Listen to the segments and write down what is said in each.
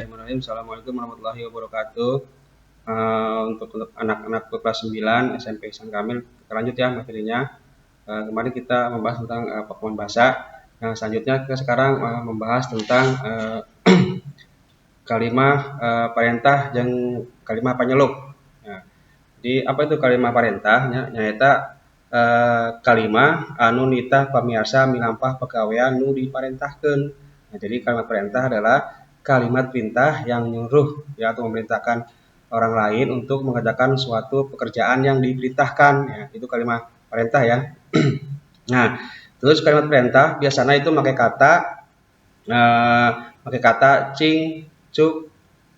Bismillahirrahmanirrahim. Assalamualaikum warahmatullahi wabarakatuh. Untuk anak-anak kelas 9 SMP Ihsan Kamil, kita lanjut ya materinya. Kemarin kita membahas tentang pakuan bahasa. Nah, selanjutnya kita sekarang membahas tentang kalimah parentah dan kalimah panyeluk. Nah, jadi apa itu kalimah parentah? Nyaeta kalimah anu nitah pamiarsa milampah pegawaian nu diparentahkeun. Nah, jadi kalimat perintah adalah kalimat perintah yang nyuruh ya atau memerintahkan orang lain untuk mengerjakan suatu pekerjaan yang diperintahkan ya, itu kalimat perintah ya. Nah, terus kalimat perintah biasanya itu pakai kata cing, cuk,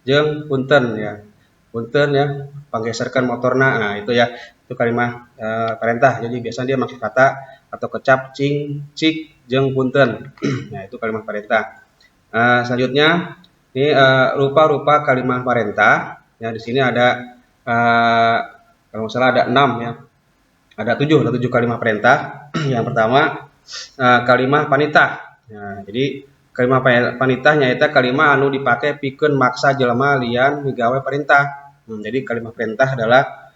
jeung punten ya. Punten ya, panggeserkeun motorna. Nah, itu ya. Itu kalimat perintah. Jadi biasanya dia pakai kata atau kecap cing, cik, jeung punten. Nah, itu kalimat perintah. Selanjutnya ini rupa-rupa kalimat perintah. Ya, di sini ada kalau nggak salah ada 6 ya. Ada 7 kalimat perintah. Yang pertama kalimat panitah. Nah, jadi kalimat panitah nyaeta kalimat anu dipakai pikeun maksa jelema lian migawe perintah. Jadi kalimat perintah adalah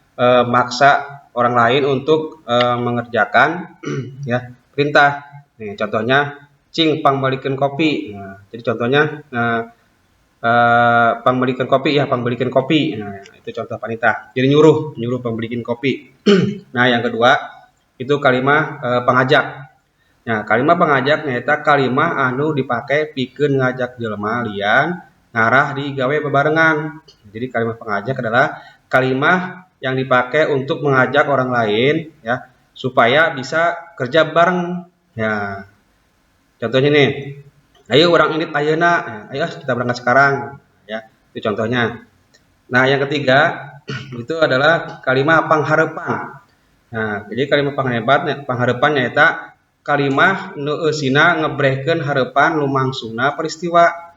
maksa orang lain untuk mengerjakan ya perintah. Nih, contohnya cing pangbalikin kopi. Nah, jadi contohnya pangbalikin kopi ya, pangbalikin kopi. Nah, itu contoh panitah. Jadi nyuruh pangbalikin kopi. Nah, yang kedua itu kalimat pengajak. Nah, kalimat pengajak nyaeta kalimat anu dipakai pikeun ngajak jelema lian ngarah di gawe bebarengan. Jadi kalimat pengajak adalah kalimat yang dipakai untuk mengajak orang lain ya supaya bisa kerja bareng. Ya. Contohnya nih, ayo orang ini ayeuna, ayo kita berangkat sekarang, ya itu contohnya. Nah yang ketiga itu adalah kalimat pangharepan. Nah jadi kalimat pangharepan nyaeta kalimat nu eusina ngebrehkeun harepan lumangsungna peristiwa.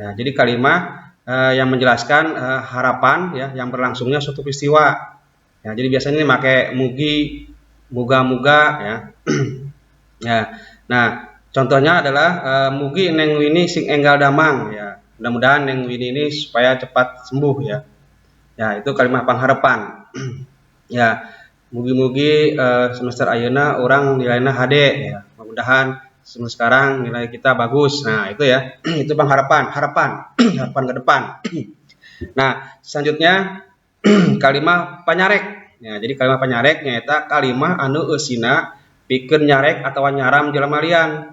Nah jadi kalimat yang menjelaskan harapan ya yang berlangsungnya suatu peristiwa. Ya jadi biasanya ini pakai mugi, muga-muga ya. Ya. Nah contohnya adalah mugi Neng Wini sing enggal damang ya. Mudah-mudahan Neng Wini ini supaya cepat sembuh ya. Ya, itu kalimat pangharapan. Ya, mugi-mugi semester ayeuna orang nilainya HD ya. Mudah-mudahan semester sekarang nilai kita bagus. Nah, itu ya. Itu harapan harapan ke depan. Nah, selanjutnya kalimat panyarek. Ya, jadi kalimat panyarek nyaeta kalimat anu eusina pikeun nyarek atawa nyaram jelema lian.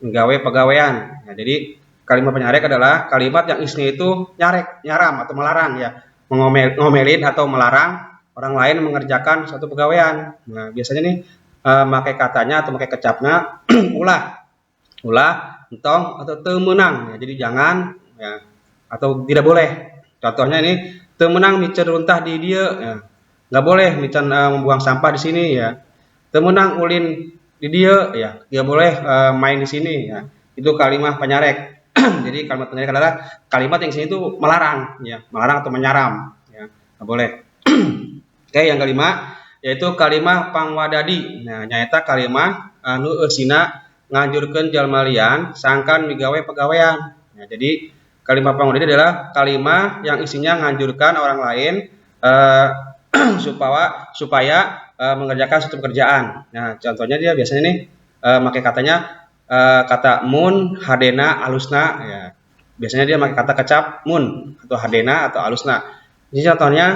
Nggawe pegawaian. Nah, jadi kalimat penyarek adalah kalimat yang isinya itu nyarek, nyaram atau melarang ya, ngomelin atau melarang orang lain mengerjakan suatu pegawaian. Nah, biasanya nih pakai katanya atau pakai kecapnya ulah, entong atau teu meunang. Ya, jadi jangan ya atau tidak boleh. Contohnya ini teu meunang miceun runtah di dieu ya. Enggak boleh miceun membuang sampah di sini ya. Teu meunang ulin di dia ya dia boleh main di sini ya itu kalimat penyarek. Jadi kalimat penyarek adalah kalimat yang sini itu melarang ya melarang atau menyaram ya nggak boleh. Oke yang kelima yaitu kalimat pangwadadi. Nah nyaeta kalimat anu eusina nganjurkeun jalma lian sangkan migawe pegawaian. Nah, jadi kalimat pangwadadi adalah kalimat yang isinya nganjurkan orang lain supaya mengerjakan suatu pekerjaan. Nah, contohnya dia biasanya nih pakai katanya kata mun, hadena, alusna ya. Biasanya dia pakai kata kecap mun atau hadena atau alusna. Ini contohnya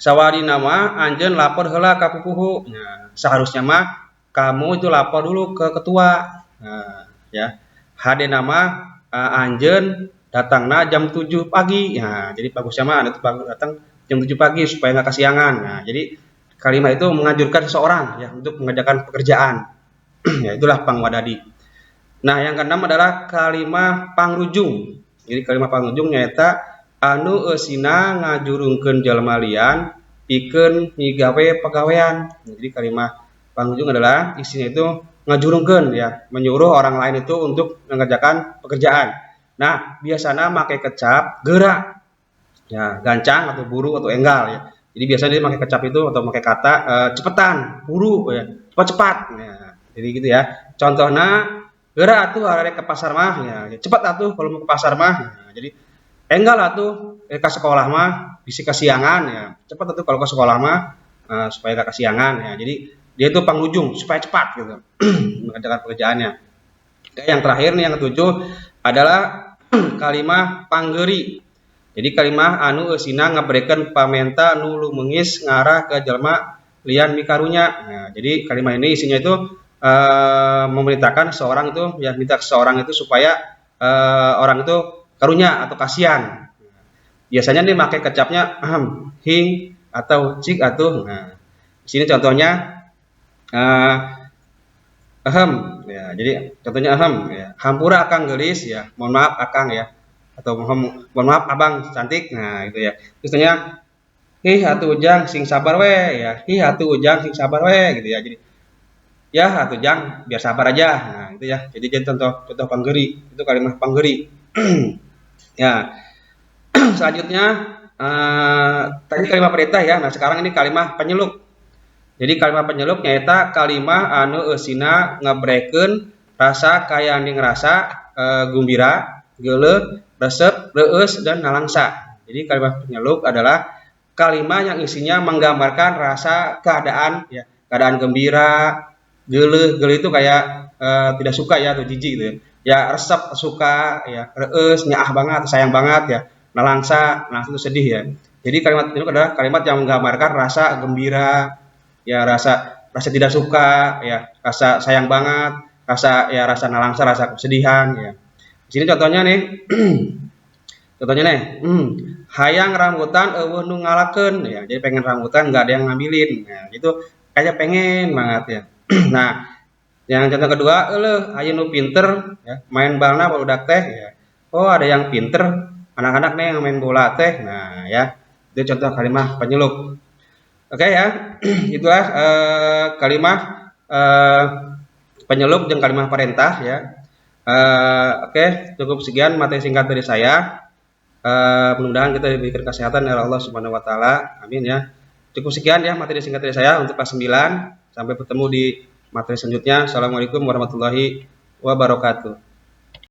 sawari nama anjeun lapor heula ka pupuhu. Nah, seharusnya mah kamu itu lapor dulu ke ketua. Nah, ya. Hadena mah anjeun datangna jam 7 pagi. Nah, jadi bagusnya mah datang jam 7 pagi supaya nggak kesiangan. Nah, jadi kalimat itu menganjurkan seseorang ya untuk mengerjakan pekerjaan. Ya, itulah pangwadadi. Nah, yang keenam adalah kalimat pangrujung. Jadi kalimat pangrujung nyaeta anu eusina ngajurungkeun jalma lian pikeun migawe pegawaian. Jadi kalimat pangrujung adalah isinya itu ngajurungkeun ya, menyuruh orang lain itu untuk mengerjakan pekerjaan. Nah, biasanya pakai kecap gerak. Ya, gancang atau buru atau enggal ya. Jadi biasanya dia pakai kecap itu atau pakai kata cepetan, buru ya, cepat-cepat. Nah, jadi gitu ya. Contohnya geura atuh arek ke pasar mah ya, cepat atuh kalau mau ke pasar mah. Nah, jadi enggak lah tuh ke sekolah mah bisa kesiangan ya. Cepat atuh kalau ke sekolah mah supaya gak kesiangan ya. Jadi dia itu panglujung supaya cepat gitu mengerjakan pekerjaannya. Oke, yang terakhir nih yang ketujuh adalah kalimah panggeri. Jadi kalimah anu eusina ngabreken pamenta nu lumengis ngarah ke jelma lian mikarunya. Nah, jadi kalimah ini isinya itu memerintahkan seorang itu ya minta seseorang itu supaya orang itu karunya atau kasihan. Biasanya nih pakai kecapnya hing atau cik atau nah di sini contohnya eh, ahem ya. Jadi contohnya ahem ya. Hampura akang gelis ya. Mohon maaf akang ya. Atau mohon maaf abang cantik. Nah, itu ya. Terusnya ih atuh ujang sing sabar we ya. Ih atuh ujang sing sabar we gitu ya. Jadi ya atuh ujang biar sabar aja. Nah, itu ya. Jadi contoh contoh panggeri. Itu kalimat panggeri. Ya, selanjutnya tadi kalimat perintah ya. Nah, sekarang ini kalimat penyelup. Jadi kalimat penyelup nyaeta kalimat anu eusina ngabreken rasa kaya ning rasa gumbira, geuleuh, resep, reueus dan nalangsa. Jadi kalimat penyelup adalah kalimat yang isinya menggambarkan rasa keadaan ya, keadaan gembira, geuleuh itu kayak tidak suka ya atau jijik gitu ya. Ya resep suka ya, reueus nyaah banget, sayang banget ya. Nalangsa itu sedih ya. Jadi kalimat penyelup adalah kalimat yang menggambarkan rasa gembira, ya rasa rasa tidak suka ya, rasa sayang banget, rasa nalangsa, rasa kesedihan ya. Di sini contohnya nih. Contohnya nih, hayang rambutan eueuh nu ngalakeun ya. Jadi pengen rambutan nggak ada yang ngambilin. Nah, itu kayak pengen banget ya. Nah, yang contoh kedua, euleuh aya nu pinter ya, main balna barudak teh ya. Oh, ada yang pinter, anak-anak nih yang main bola teh. Nah, ya. Itu contoh kalimat penyelup. Oke ya, itulah kalimat penyelup dan kalimat perintah ya. Oke, cukup sekian materi singkat dari saya. Mudah-mudahan kita diberikan kesehatan oleh Allah Subhanahu wa taala. Amin ya. Cukup sekian ya materi singkat dari saya untuk kelas 9. Sampai bertemu di materi selanjutnya. Assalamualaikum warahmatullahi wabarakatuh.